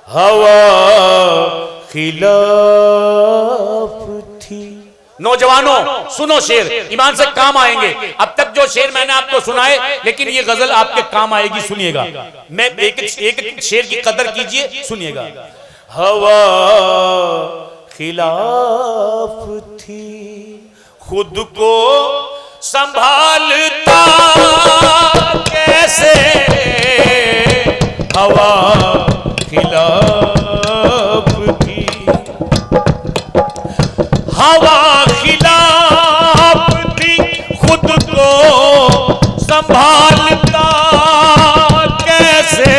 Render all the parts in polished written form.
हवा खिलाफ थी। नौजवानों सुनो शेर, ईमान से काम आएंगे। अब तक जो शेर मैंने आपको सुनाए, लेकिन ये गजल आपके काम आएगी, सुनिएगा। मैं एक शेर की कदर कीजिए, सुनिएगा। हवा खिलाफ थी, खुद को संभालता कैसे, हवा खिलाफ थी, हवा खिलाफ थी, खुद को संभालता कैसे,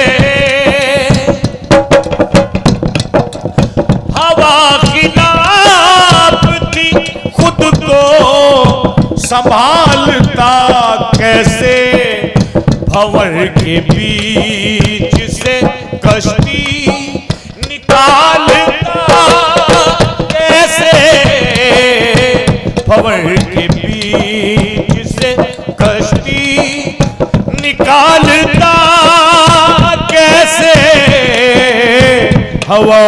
हवा खिलाफ थी, खुद को संभालता कैसे, भंवर के बीच से कश्ती निकालता कैसे, भंवर के बीच से कश्ती निकालता कैसे, हवा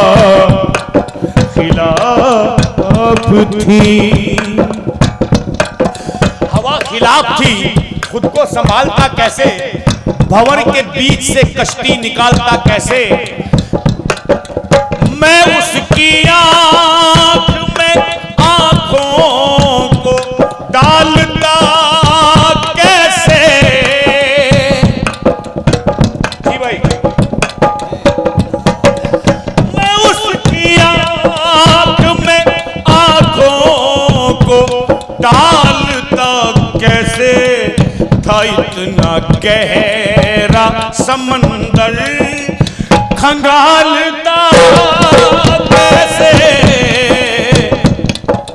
खिलाफ थी। हवा खिलाफ थी, खुद को संभालता कैसे, भंवर के बीच से कश्ती निकालता कैसे, मैं उसकी आंख में आंखों को डालता कैसे, जी भाई, मैं उसकी आंख में आंखों को डालता कैसे, था इतना गहरा समंदर खंगालता कैसे।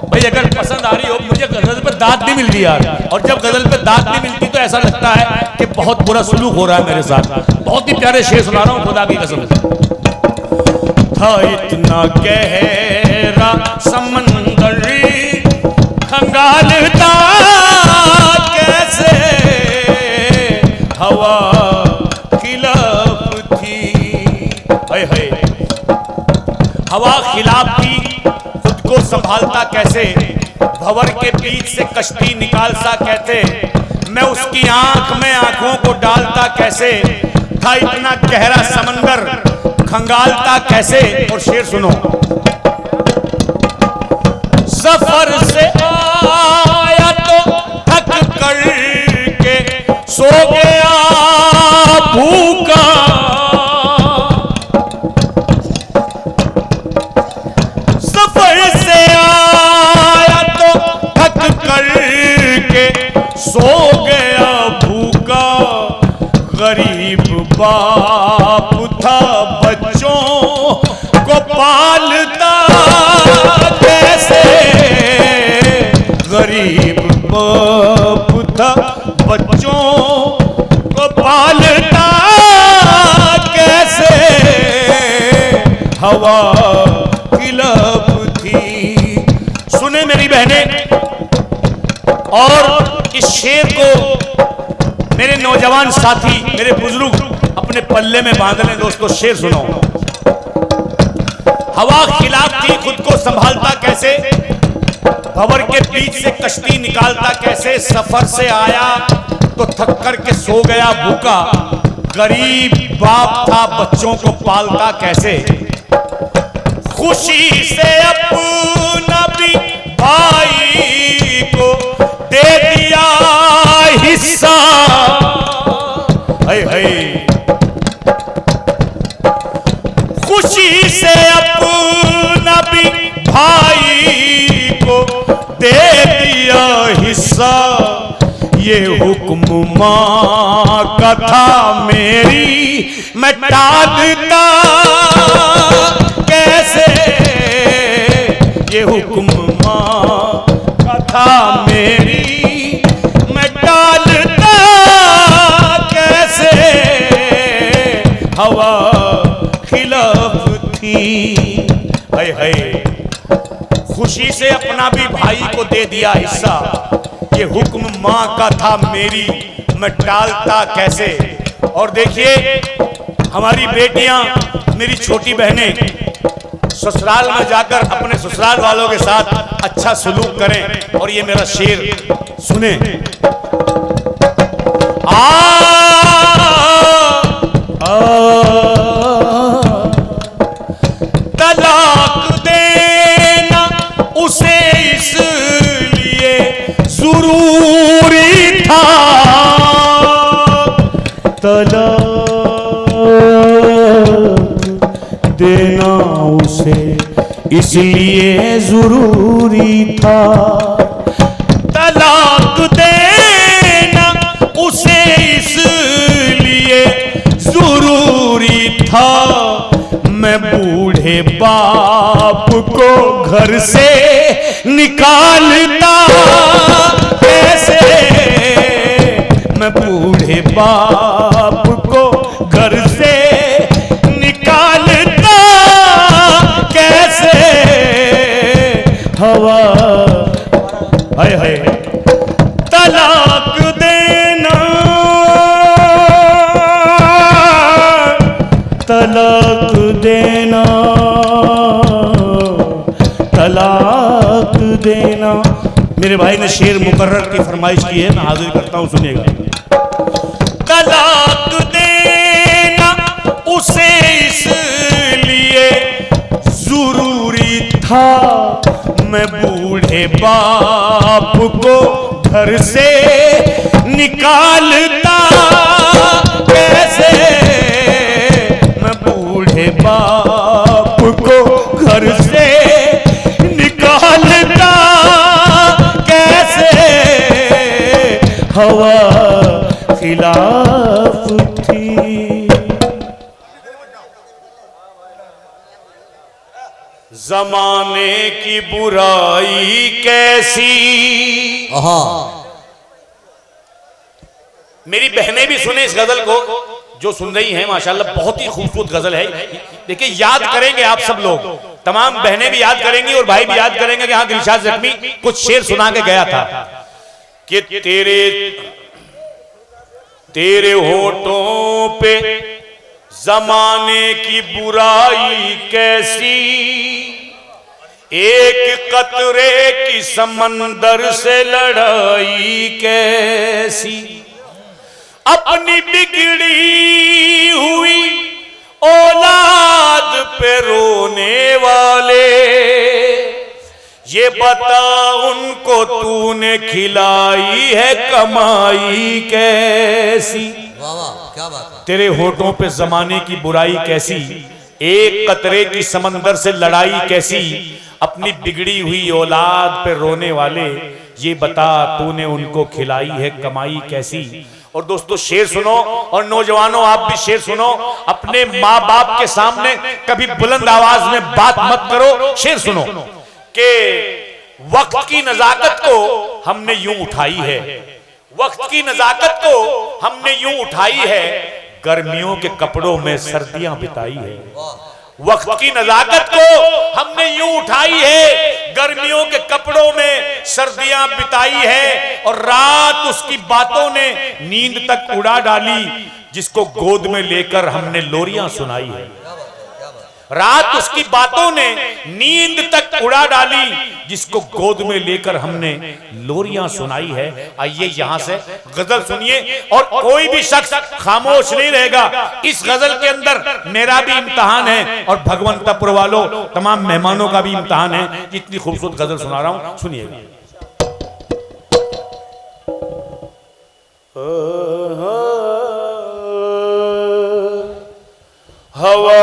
भाई अगर पसंद आ रही हो, मुझे गजल पे दाद नहीं मिलती यार, और जब गजल पे दाद नहीं मिलती तो ऐसा लगता है कि बहुत बुरा सलूक हो रहा है मेरे साथ। बहुत ही प्यारे शेर सुना रहा हूं खुदा की कसम से। था इतना गहरा समंदर खंगालता कैसे, हवा खिलाफ थी, हाय हाय, हवा खिलाफ थी, खुद को संभालता कैसे, भंवर के बीच से कश्ती निकालता कैसे, मैं उसकी आंख में आंखों को डालता कैसे, था इतना गहरा समंदर खंगालता कैसे। और शेर सुनो, सफर से आया तो थक कर के सो गया भूखा, सफर से आया तो थक कर के सो गया भूखा, गरीब बाप था बच्चों को पालता कैसे, गरीब बाप था बच्चों को पालता कैसे, हवा खिलाफ थी। सुने मेरी बहनें, और इस शेर को मेरे नौजवान साथी, मेरे बुजुर्ग अपने पल्ले में बांध लें। दोस्तों शेर सुनो, हवा खिलाफ थी, खुद को संभालता कैसे, भंवर के बीच से कश्ती निकालता कैसे, सफर से आया तो थक कर के सो गया भूखा, गरीब बाप था बच्चों को पालता कैसे, खुशी से अपना भी भाई को दे दिया हिस्सा, हाय हाय, खुशी से अपना भी भाई को दे दिया हिस्सा, ये हुक्म माँ का था मेरी मैं टालता कैसे, ये हुक्म माँ का था मेरी मैं टालता कैसे, हवा खिलाफ थी, हाय हाय, खुशी से अपना भी भाई को दे दिया हिस्सा, ये हुक्म माँ का था मेरी मैं टालता कैसे। और देखिए हमारी बेटियां, मेरी छोटी बहनें ससुराल में जाकर अपने ससुराल वालों के साथ अच्छा सलूक करें। और ये मेरा शेर सुने। तलाक देना उसे इसलिए जरूरी था, तलाक देना उसे इसलिए जरूरी था, तलाक देना उसे इसलिए जरूरी था। मैं बूढ़े बाप को घर से निकालता कैसे, मैं बूढ़े बाप को घर से निकालता कैसे। हवा हाय हाय तलाक देना, तलाक देना, तलाक देना। मेरे भाई ने शेर मुकर्रर की फरमाइश की है, मैं हाजिर करता हूं, सुनिएगा। तलाक देना उसे इसलिए जरूरी था, मैं बूढ़े बाप को घर से निकालता कैसे, मैं बूढ़े बाप को घर से निकालता कैसे। हवा खिलाफ थी, जमाने की बुराई कैसी। मेरी बहनें भी सुने इस गजल को, जो सुन रही हैं माशाल्लाह, बहुत ही खूबसूरत गजल है। देखिए याद करेंगे आप सब लोग, तमाम बहनें भी याद करेंगी और भाई भी याद करेंगे कि हाँ दिलशाद जख्मी कुछ शेर सुना के गया था कि तेरे होठों पे जमाने की बुराई कैसी, एक कतरे की समंदर से लड़ाई कैसी। अपनी बिगड़ी हुई औलाद पे रोने वाले, ये बता उनको तूने खिलाई है कमाई कैसी। वाह वाह क्या बात है। तेरे होठों पे जमाने की बुराई कैसी, एक कतरे की समंदर से लड़ाई कैसी। अपनी बिगड़ी हुई औलाद पे रोने वाले, ये बता तूने उनको खिलाई है कमाई कैसी। और दोस्तों शेर सुनो, और नौजवानों आप भी शेर सुनो। अपने माँ बाप के सामने कभी बुलंद आवाज में बात मत करो। शेर सुनो कि वक्त की नजाकत को हमने यूं उठाई है, वक्त की नजाकत को हमने यूं उठाई है, गर्मियों के कपड़ों में सर्दियां बिताई है। वक्त की नजाकत को हमने यूं उठाई है, गर्मियों के कपड़ों में सर्दियां बिताई है। और रात उसकी बातों ने नींद तक उड़ा डाली, जिसको गोद में लेकर हमने लोरियां सुनाई है। रात उसकी बातों ने नींद तक उड़ा डाली, जिसको गोद में लेकर हमने लोरियां सुनाई है। आइए यहां से गजल सुनिए, और कोई भी शख्स खामोश नहीं रहेगा। इस गजल के अंदर मेरा भी इम्तिहान है और भगवंतपुर वालों तमाम मेहमानों का भी इम्तिहान है। इतनी खूबसूरत गजल सुना रहा हूं, सुनिएगा। हवा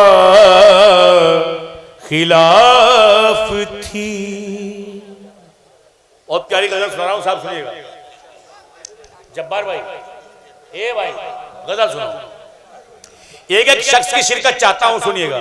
खिलाफ थी। और प्यारी गजल सुना रहा हूं, साहब सुनिएगा। जब्बार भाई, ए भाई गजल सुनाओ। एक एक शख्स की शिरकत चाहता हूं, सुनिएगा।